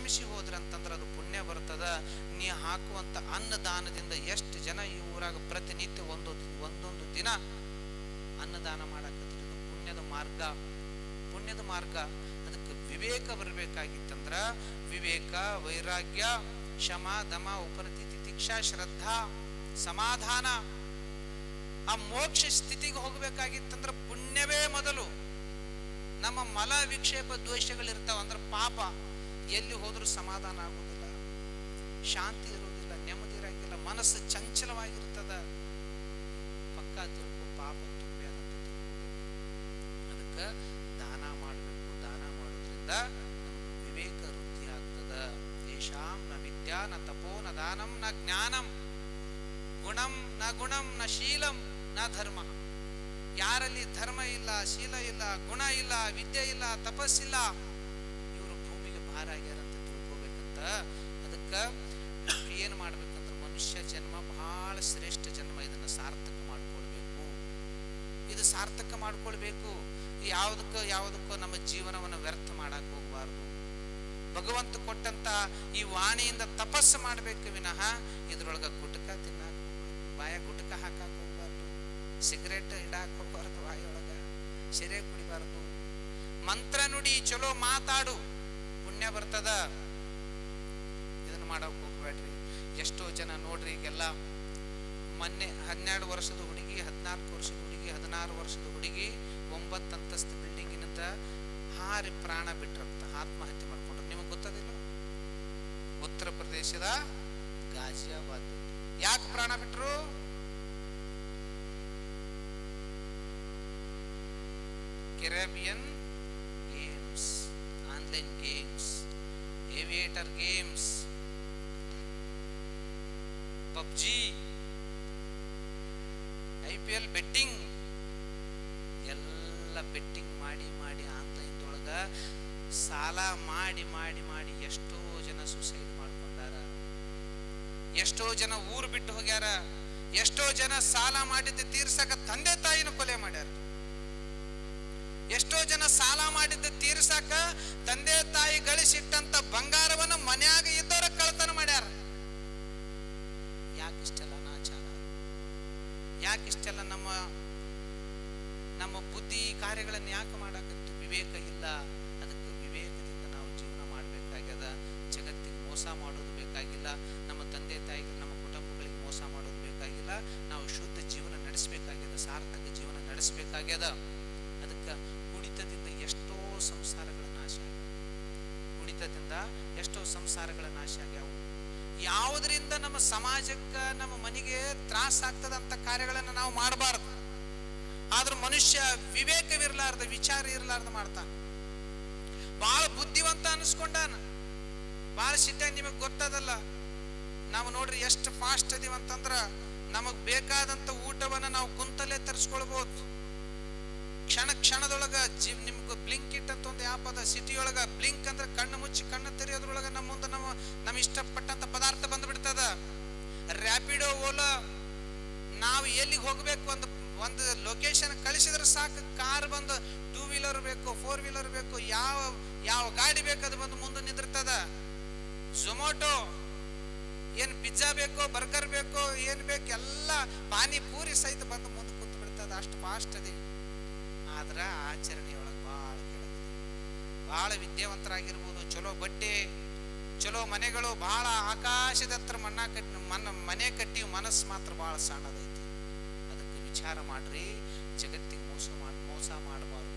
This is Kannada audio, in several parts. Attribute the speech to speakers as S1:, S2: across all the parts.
S1: ಸೇವಿಸಿ ಹೋದ್ರಂತಂದ್ರೆ ಅದು ಪುಣ್ಯ ಬರ್ತದ. ನೀ ಹಾಕುವಂಥ ಅನ್ನದಾನದಿಂದ ಎಷ್ಟು ಜನ ಈ ಊರಾಗ ಪ್ರತಿನಿತ್ಯ ಒಂದೊಂದು ದಿನ ಅನ್ನದಾನ ಮಾಡಕತ್ತೀರಿ. ಇದು ಪುಣ್ಯದ ಮಾರ್ಗ, ಪುಣ್ಯದ ಮಾರ್ಗ. ಅದಕ್ಕೆ ವಿವೇಕ ಬರಬೇಕಾಗಿತ್ತಂದ್ರ ವಿವೇಕ, ವೈರಾಗ್ಯ, ಶಮ, ದಮ, ಉಪರತಿ, ತಿತಿಕ್ಷಾ, ಶ್ರದ್ಧಾ, ಸಮಾಧಾನ, ಆ ಮೋಕ್ಷ ಸ್ಥಿತಿಗೆ ಹೋಗ್ಬೇಕಾಗಿತ್ತಂದ್ರ ಪುಣ್ಯವೇ ಮೊದಲು. ನಮ್ಮ ಮಲ ವಿಕ್ಷೇಪ ದ್ವೇಷಗಳಿರ್ತಾವ ಅಂದ್ರೆ ಪಾಪ, ಎಲ್ಲಿ ಹೋದ್ರೂ ಸಮಾಧಾನ ಆಗುದಿಲ್ಲ, ಶಾಂತಿ ಇರುವುದಿಲ್ಲ, ನೆಮ್ಮದಿ ಇರಂಗಿಲ್ಲ, ಮನಸ್ಸು ಚಂಚಲವಾಗಿರ್ತದ. ಪಕ್ಕ ತಿಳ್ಕೊ, ಪಾಪ ತುಂಬ್ಯಾರ ಅಂತ ತಿಳ್ಕೋಬೇಕು. ಅದಕ್ಕೆ ದಾನ ಮಾಡಬೇಕು. ದಾನ ಮಾಡೋದ್ರಿಂದ ವಿವೇಕ ವೃದ್ಧಿ ಆಗ್ತದ. ಯೇಷಾಂ ನ ವಿದ್ಯಾ ನ ತಪೋ ನ ದಾನಂ ನ ಜ್ಞಾನಂ ಗುಣಂ ನ ಗುಣಂ ನ ಶೀಲಂ ನ ಧರ್ಮ. ಯಾರಲ್ಲಿ ಧರ್ಮ ಇಲ್ಲ, ಶೀಲ ಇಲ್ಲ, ಗುಣ ಇಲ್ಲ, ವಿದ್ಯೆ ಇಲ್ಲ, ತಪಸ್ಸಿಲ್ಲ, ಇವರು ಭೂಮಿಗೆ ಭಾರ ಆಗ್ಯಾರ ಅಂತ ತಿಳ್ಕೋಬೇಕಂತ. ಅದಕ್ಕೆ ಏನು ಮಾಡ್ಬೇಕಂದ್ರೆ ಮನುಷ್ಯ ಜನ್ಮ ಬಹಳ ಶ್ರೇಷ್ಠ ಜನ್ಮ. ಇದನ್ನು ಸಾರ್ಥಕ ಮಾಡ್ಕೊಳ್ಬೇಕು. ಇದು ಸಾರ್ಥಕ ಮಾಡ್ಕೊಳ್ಬೇಕು. ಯಾವುದಕ್ಕೋ ನಮ್ಮ ಜೀವನವನ್ನು ವ್ಯರ್ಥ ಮಾಡಕ್ ಹೋಗಬಾರ್ದು. ಭಗವಂತ ಕೊಟ್ಟಂತ ಈ ವಾಣಿಯಿಂದ ತಪಸ್ಸು ಮಾಡಬೇಕು ವಿನಃ ಇದ್ರೊಳಗೆ ಗುಟ್ಕ ತಿನ್ನಕ್ ಹೋಗ್ಬಾರ್ದು, ಬಾಯ ಗುಟ್ಕ ಹಾಕಕ್ ಹೋಗ್ಬಾರ್ದು, ಸಿಗರೇಟ್ ಇಡಾಕ್ ಹೋಗ್ಬಾರ್ದು, ಬಾಯೊಳಗ ಸೆರೆ ಕುಡಿಬಾರ್ದು. ಮಂತ್ರ ನುಡಿ, ಚಲೋ ಮಾತಾಡು, ಪುಣ್ಯ ಬರ್ತದ. ಇದನ್ನ ಮಾಡಕ್ ಹೋಗ್ಬೇಡ್ರಿ. ಎಷ್ಟೋ ಜನ ನೋಡ್ರಿ, ಈಗೆಲ್ಲ ಮೊನ್ನೆ 12 ವರ್ಷದ ಹುಡುಗಿ, 14 ವರ್ಷದ ಹುಡುಗಿ, 16 ವರ್ಷದ ಹುಡುಗಿ 9 ಅಂತಸ್ತು ಬಿಲ್ಡಿಂಗಿನಿಂದ ಹಾರಿ ಪ್ರಾಣ ಬಿಟ್ರಂತ, ಆತ್ಮಹತ್ಯೆ ಮಾಡ್ಕೊಂಡ್ರು. ನಿಮಗೆ ಗೊತ್ತದಿಲ್ಲ? ಉತ್ತರ ಪ್ರದೇಶದ ಗಾಜಿಯಾಬಾದ್. ಯಾಕೆ ಪ್ರಾಣ ಬಿಟ್ರು? Caribbean games, online games, aviator games, PUBG, IPL betting, ಎಲ್ಲ ಬೆಟ್ಟಿಂಗ್ ಮಾಡಿ ಮಾಡಿ ಆನ್ಲೈನ್ದೊಳಗ ಸಾಲ ಮಾಡಿ ಮಾಡಿ ಮಾಡಿ ಎಷ್ಟೋ ಜನ ಸುಸೈಡ್ ಮಾಡ್ಕೊಂಡಾರ. ಎಷ್ಟೋ ಜನ ಊರು ಬಿಟ್ಟು ಹೋಗ್ಯಾರ. ಎಷ್ಟೋ ಜನ ಸಾಲ ಮಾಡಿದ್ದು ತೀರ್ಸಕ ತಂದೆ ತಾಯಿನ ಕೊಲೆ ಮಾಡ್ಯಾರ. ಎಷ್ಟೋ ಜನ ಸಾಲ ಮಾಡಿದ್ದು ತೀರ್ಸಕ ತಂದೆ ತಾಯಿ ಗಳಿಸಿಟ್ಟಂತ ಬಂಗಾರವನ್ನ ಮನ್ಯಾಗ ಇದ್ದವರ ಕಳ್ತನ ಮಾಡ್ಯಾರ. ಯಾಕಿಷ್ಟೆಲ್ಲ ನಾಚಾರ? ಯಾಕಿಷ್ಟೆಲ್ಲ ನಮ್ಮ ಬುದ್ಧಿ ಕಾರ್ಯಗಳನ್ನು ಯಾಕೆ ಮಾಡಾಕತ್ತು? ವಿವೇಕ ಇಲ್ಲ. ಅದಕ್ಕೆ ವಿವೇಕದಿಂದ ನಾವು ಜೀವನ ಮಾಡಬೇಕಾಗ್ಯದ. ಜಗತ್ತಿಗೆ ಮೋಸ ಮಾಡೋದು ಬೇಕಾಗಿಲ್ಲ. ನಮ್ಮ ತಂದೆ ತಾಯಿಗೆ, ನಮ್ಮ ಕುಟುಂಬಗಳಿಗೆ ಮೋಸ ಮಾಡೋದು ಬೇಕಾಗಿಲ್ಲ. ನಾವು ಶುದ್ಧ ಜೀವನ ನಡೆಸಬೇಕಾಗ್ಯದ, ಸಾರ್ಥಕ ಜೀವನ ನಡೆಸಬೇಕಾಗ್ಯದ. ಅದಕ್ಕೆ ಕುಡಿತದಿಂದ ಎಷ್ಟೋ ಸಂಸಾರಗಳ ನಾಶ ಆಗ್ಯಾವ. ಕುಡಿತದಿಂದ ಎಷ್ಟೋ ಸಂಸಾರಗಳ ನಾಶ ಆಗ್ಯಾವು. ಯಾವುದರಿಂದ ನಮ್ಮ ಸಮಾಜಕ್ಕೆ, ನಮ್ಮ ಮನೆಗೆ ತ್ರಾಸ ಆಗ್ತದಂತ ಕಾರ್ಯಗಳನ್ನು ನಾವು ಮಾಡಬಾರ್ದು. ಆದ್ರೆ ಮನುಷ್ಯ ವಿವೇಕವಿರ್ಲಾರ್ದ, ವಿಚಾರ ಇರ್ಲಾರ್ದ ಮಾಡ್ತಾನ. ಬಹಳ ಬುದ್ಧಿವಂತ ಅನಿಸ್ಕೊಂಡಾನ, ಬಹಳ ಸಿಟ್ಟಾಗಿ. ನಿಮಗೆ ಗೊತ್ತದಲ್ಲ, ನಾವು ನೋಡ್ರಿ ಎಷ್ಟು ಫಾಸ್ಟ್ ಅದೀವಂತಂದ್ರ ನಮಗ್ ಬೇಕಾದಂತ ಊಟವನ್ನ ನಾವು ಕುಂತಲ್ಲೇ ತರಿಸ್ಕೊಳ್ಬಹುದು. ಕ್ಷಣದೊಳಗ ನಿಮ್ಗೆ ಬ್ಲಿಂಕ್ ಇಟ್ ಅಂತ ಒಂದು ಆ್ಯಪ್ ಅದ. ಸಿಟಿಯೊಳಗ ಬ್ಲಿಂಕ್ ಅಂದ್ರೆ ಕಣ್ಣು ಮುಚ್ಚಿ ಕಣ್ಣು ತೆರೆಯೋದ್ರೊಳಗ ನಮ್ಮ ಮುಂದೆ ನಮ್ಮ ಇಷ್ಟಪಟ್ಟಂತ ಪದಾರ್ಥ ಬಂದ್ಬಿಡ್ತದ. ರ್ಯಾಪಿಡೋ, ಓಲಾ, ನಾವು ಎಲ್ಲಿಗೆ ಹೋಗ್ಬೇಕು ಒಂದು ಲೊಕೇಶನ್ ಕಳಿಸಿದ್ರೆ ಸಾಕು, ಕಾರ್ ಬಂದು 2 ವೀಲರ್ ಬೇಕು, 4 ವೀಲರ್ ಬೇಕು, ಯಾವ ಗಾಡಿ ಬೇಕು ಅದು ಬಂದು ಮುಂದೆ ನಿಂದಿರ್ತದ. ಝೊಮ್ಯಾಟೊ, ಏನ್ ಪಿಜ್ಜಾ ಬೇಕೋ, ಬರ್ಗರ್ ಬೇಕೋ, ಏನ್ ಬೇಕು ಎಲ್ಲ ಪಾನಿಪೂರಿ ಸಹಿತ ಬಂದು ಮುಂದೆ ಕೂತ್ ಬಿಡ್ತದ. ಅಷ್ಟು ಫಾಸ್ಟ್ ಅದಿ. ಆದ್ರ ಆಚರಣೆಯೊಳಗೆ ಭಾಳ ಕೆಳಗಿದೆ. ಭಾಳ ವಿದ್ಯಾವಂತರಾಗಿರ್ಬೋದು, ಚಲೋ ಬಟ್ಟೆ, ಚಲೋ ಮನೆಗಳು, ಭಾಳ ಆಕಾಶದ ಹತ್ರ ಮನೆ ಕಟ್ಟಿ ಮನಸ್ಸು ಮಾತ್ರ ಭಾಳ ಸಣ್ಣದೈತಿ. ಅದಕ್ಕೆ ವಿಚಾರ ಮಾಡ್ರಿ. ಜಗತ್ತಿಗೆ ಮೋಸ ಮಾಡಬಾರ್ದು.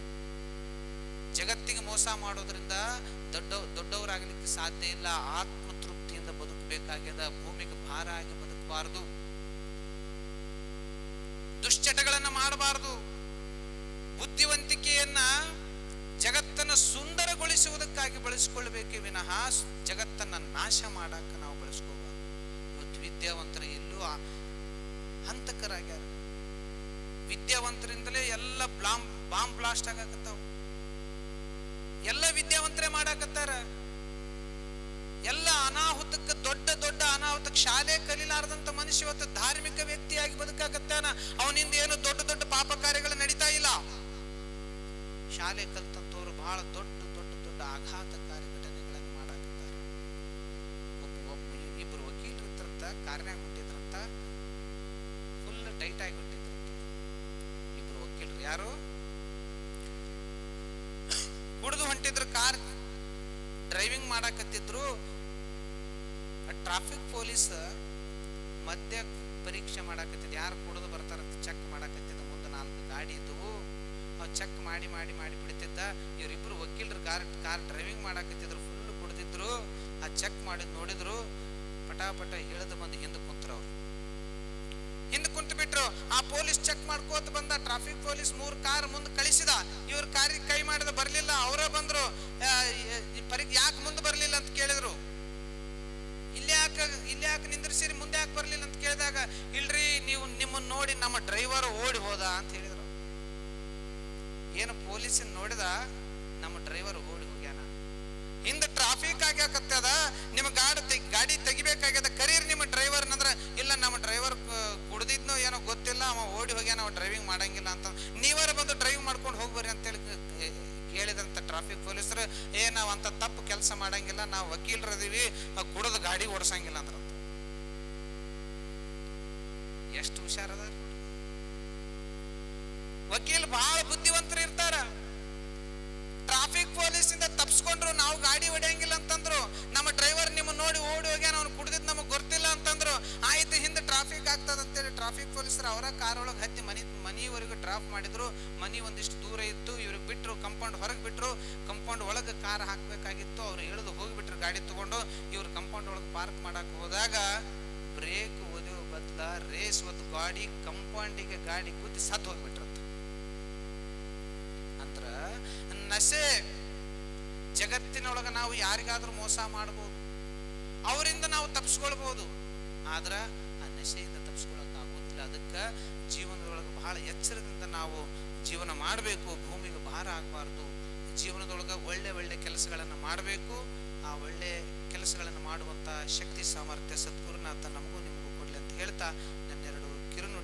S1: ಜಗತ್ತಿಗೆ ಮೋಸ ಮಾಡೋದ್ರಿಂದ ದೊಡ್ಡವರಾಗಲಿಕ್ಕೆ ಸಾಧ್ಯ ಇಲ್ಲ. ಆತ್ಮತೃಪ್ತಿಯಿಂದ ಬದುಕಬೇಕಾಗ್ಯದ. ಭೂಮಿಗೆ ಭಾರ ಆಗಿ ಬದುಕಬಾರದು. ದುಶ್ಚಟಗಳನ್ನ ಮಾಡಬಾರದು. ಬುದ್ಧಿವಂತಿಕೆಯನ್ನ ಜಗತ್ತನ್ನು ಸುಂದರಗೊಳಿಸುವುದಕ್ಕಾಗಿ ಬಳಸಿಕೊಳ್ಳಬೇಕೇ ವಿನಃ ಜಗತ್ತನ್ನ ನಾಶ ಮಾಡಾಕ ನಾವು ಬಳಸ್ಕೋಬಾರ್ದು. ಇವತ್ತು ವಿದ್ಯಾವಂತರು ಎಲ್ಲೂ ಹಂತಕರಾಗ್ಯಾರ. ವಿದ್ಯಾವಂತರಿಂದಲೇ ಎಲ್ಲ ಬಾಂಬ್ ಬ್ಲಾಸ್ಟ್ ಆಗಾಕತ್ತಾವ. ಎಲ್ಲ ವಿದ್ಯಾವಂತರೇ ಮಾಡಾಕತ್ತಾರ. ಎಲ್ಲ ಅನಾಹುತಕ್ಕೆ, ದೊಡ್ಡ ದೊಡ್ಡ ಅನಾಹುತಕ್ಕೆ ಶಾಲೆ ಕಲಿಲಾರದಂತ ಮನುಷ್ಯ ಇವತ್ತು ಧಾರ್ಮಿಕ ವ್ಯಕ್ತಿಯಾಗಿ ಬದುಕಾಕತ್ತಾನ. ಅವನಿಂದ ಏನು ದೊಡ್ಡ ದೊಡ್ಡ ಪಾಪ ಕಾರ್ಯಗಳು ನಡೀತಾ ಇಲ್ಲ. ಶಾಲೆ ಕಲ್ತಂತವ್ರು ಬಹಳ ದೊಡ್ಡ ಆಘಾತಕಾರಿ ಘಟನೆಗಳನ್ನು ಮಾಡಾಕತ್ತಾರೆ. ಕಾರ್ನ್ಯಾಗ ಬಿಟ್ಟಿದ್ರಂತ, ಫುಲ್ ಟೈಟ್ ಆಗಿ ಬಿಟ್ಟಿದ್ರಂತ. ಇಬ್ರು ವಕೀಲರು ಯಾರು ಕುಡಿದು ಹೊಂಟಿದ್ರು, ಕಾರ್ ಡ್ರೈವಿಂಗ್ ಮಾಡಾಕತ್ತಿದ್ರು. ಟ್ರಾಫಿಕ್ ಪೊಲೀಸ್ ಮಧ್ಯ ಪರೀಕ್ಷೆ ಮಾಡಾಕತ್ತಿದ್, ಯಾರು ಕುಡಿದು ಬರ್ತಾರಂತ ಚೆಕ್ ಮಾಡಾಕತ್ತಿದ್ದ. ಮುಂದೆ 4 ಗಾಡಿ ಇದ್ದವು, ಅವ್ ಚೆಕ್ ಮಾಡಿ ಮಾಡಿ ಮಾಡಿ ಬಿಡ್ತಿದ್ದ. ಇವರಿಬ್ರು ವಕೀಲರು ಕಾರ್ ಡ್ರೈವಿಂಗ್ ಮಾಡಾಕತ್ತಿದ್ರು, ಫುಲ್ ಕುಡಿದಿದ್ರು. ಆ ಚೆಕ್ ಮಾಡಿದ್ ನೋಡಿದ್ರು, ಪಟಾಪಟ ಇಳಿದು ಬಂದು ಹಿಂದೆ ಕುಂತ್ರು. ಅವ್ರು ಹಿಂದೆ ಕುಂತು ಬಿಟ್ರು. ಆ ಪೊಲೀಸ್ ಚೆಕ್ ಮಾಡ್ಕೋತ ಬಂದ. ಟ್ರಾಫಿಕ್ ಪೊಲೀಸ್ 3 ಕಾರ್ ಮುಂದೆ ಕಳಿಸಿದ. ಇವ್ರ ಕಾರಿಗೆ ಕೈ ಮಾಡಿದ, ಬರ್ಲಿಲ್ಲ. ಅವರೇ ಬಂದ್ರು. ಯಾಕೆ ಮುಂದೆ ಬರ್ಲಿಲ್ಲ ಅಂತ ಕೇಳಿದ್ರು. ಇಲ್ಲಿ ಯಾಕೆ ನಿಂದ್ರಿಸಿರಿ, ಮುಂದೆ ಯಾಕೆ ಬರ್ಲಿಲ್ಲ ಅಂತ ಕೇಳಿದಾಗ, ಇಲ್ರಿ ನೀವು ನಿಮ್ಮನ್ನ ನೋಡಿ ನಮ್ಮ ಡ್ರೈವರ್ ಓಡಿ ಹೋದ ಅಂತ ಹೇಳಿದ್ರು. ಏನು ಪೊಲೀಸನ್ ನೋಡಿದ, ನಮ್ಮ ಡ್ರೈವರ್ ಓಡಿ ಹೋಗ್ಯಾನ, ಹಿಂದೆ ಟ್ರಾಫಿಕ್ ಆಗ್ಯಾಕತ್ತದ, ನಿಮ್ಮ ಗಾಡಿ ತೆಗಿಬೇಕಾಗ್ಯದ, ಕರೀರಿ ನಿಮ್ಮ ಡ್ರೈವರ್ ಅಂದ್ರ, ಇಲ್ಲ ನಮ್ಮ ಡ್ರೈವರ್ ಕುಡ್ದಿದ್ನೋ ಏನೋ ಗೊತ್ತಿಲ್ಲ, ಅವ ಓಡಿ ಹೋಗ್ಯಾನ, ಅವ ಡ್ರೈವಿಂಗ್ ಮಾಡಂಗಿಲ್ಲ ಅಂತ, ನೀವರ ಬಂದು ಡ್ರೈವ್ ಮಾಡ್ಕೊಂಡು ಹೋಗ್ಬರ್ರಿ ಅಂತೇಳಿ ಕೇಳಿದಂತ ಟ್ರಾಫಿಕ್ ಪೊಲೀಸರು, ನಾವು ಅಂತ ತಪ್ಪು ಕೆಲಸ ಮಾಡಂಗಿಲ್ಲ, ನಾವು ವಕೀಲರದೀವಿ, ಕುಡಿದು ಗಾಡಿ ಓಡಿಸಂಗಿಲ್ಲ ಅಂದ್ರಂತ. ಎಷ್ಟು ಹುಷಾರದ ವಕೀಲ್, ಬಹಳ ಬುದ್ಧಿವಂತರು ಇರ್ತಾರ. ಟ್ರಾಫಿಕ್ ಪೊಲೀಸ್ ಇಂದ ತಪ್ಪಿಸ್ಕೊಂಡ್ರು, ನಾವು ಗಾಡಿ ಹೊಡೆಯಂಗಿಲ್ಲ ಅಂತಂದ್ರು. ನಮ್ಮ ಡ್ರೈವರ್ ನಿಮ್ಮ ನೋಡಿ ಓಡಿ ಹೋಗ್ಯಾನ, ಅವ್ನು ಕುಡ್ದಿದ್ ನಮಗ್ ಗೊತ್ತಿಲ್ಲ ಅಂತಂದ್ರು. ಆಯ್ತು, ಹಿಂದೆ ಟ್ರಾಫಿಕ್ ಆಗ್ತದ ಅಂತೇಳಿ ಟ್ರಾಫಿಕ್ ಪೊಲೀಸರು ಅವರ ಕಾರ್ ಒಳಗೆ ಹತ್ತಿ ಮನಿವರೆಗೂ ಡ್ರಾಪ್ ಮಾಡಿದ್ರು. ಮನಿ ಒಂದಿಷ್ಟು ದೂರ ಇತ್ತು. ಇವ್ರಿಗೆ ಬಿಟ್ರು, ಕಂಪೌಂಡ್ ಹೊರಗೆ ಬಿಟ್ರು. ಕಂಪೌಂಡ್ ಒಳಗೆ ಕಾರ್ ಹಾಕ್ಬೇಕಾಗಿತ್ತು. ಅವ್ರು ಇಳಿದು ಹೋಗಿಬಿಟ್ರು ಗಾಡಿ ತಗೊಂಡು. ಇವ್ರು ಕಂಪೌಂಡ್ ಒಳಗೆ ಪಾರ್ಕ್ ಮಾಡಕ್ ಹೋದಾಗ ಬ್ರೇಕ್ ಒದೆಯೋ ಬದಲ ರೇಸ್ ಒತ್ತು ಗಾಡಿ ಕಂಪೌಂಡಿಗೆ ಗಾಡಿ ಗುದ್ದಿ ಸತ್ ಹೋಗ್ಬಿಟ್ರಂತ. ಅಂದ್ರ ನಶೆ ಜಗತ್ತಿನೊಳಗ ನಾವು ಯಾರಿಗಾದ್ರೂ ಮೋಸ ಮಾಡಬಹುದು, ಅವರಿಂದ ನಾವು ತಪ್ಪಿಸ್ಕೊಳ್ಬಹುದು. ಆದ್ರ ಆ ನಶೆಯಿಂದ ತಪ್ಪಿಸ್ಕೊಳಕ್ ಆಗೋದಿಲ್ಲ. ಅದಕ್ಕೆ ಜೀವನದೊಳಗೆ ಬಹಳ ಎಚ್ಚರದಿಂದ ನಾವು ಜೀವನ ಮಾಡಬೇಕು. ಭೂಮಿಗೆ ಭಾರ ಆಗಬಾರ್ದು. ಜೀವನದೊಳಗೆ ಒಳ್ಳೆ ಒಳ್ಳೆ ಕೆಲಸಗಳನ್ನು ಮಾಡಬೇಕು. ಆ ಒಳ್ಳೆ ಕೆಲಸಗಳನ್ನು ಮಾಡುವಂತ ಶಕ್ತಿ ಸಾಮರ್ಥ್ಯ ಸದ್ಗುರುನಾಥ ನಮಗೂ ನಿಮಗೂ ಕೊಡ್ಲಿ ಅಂತ ಹೇಳ್ತಾ ನನ್ನ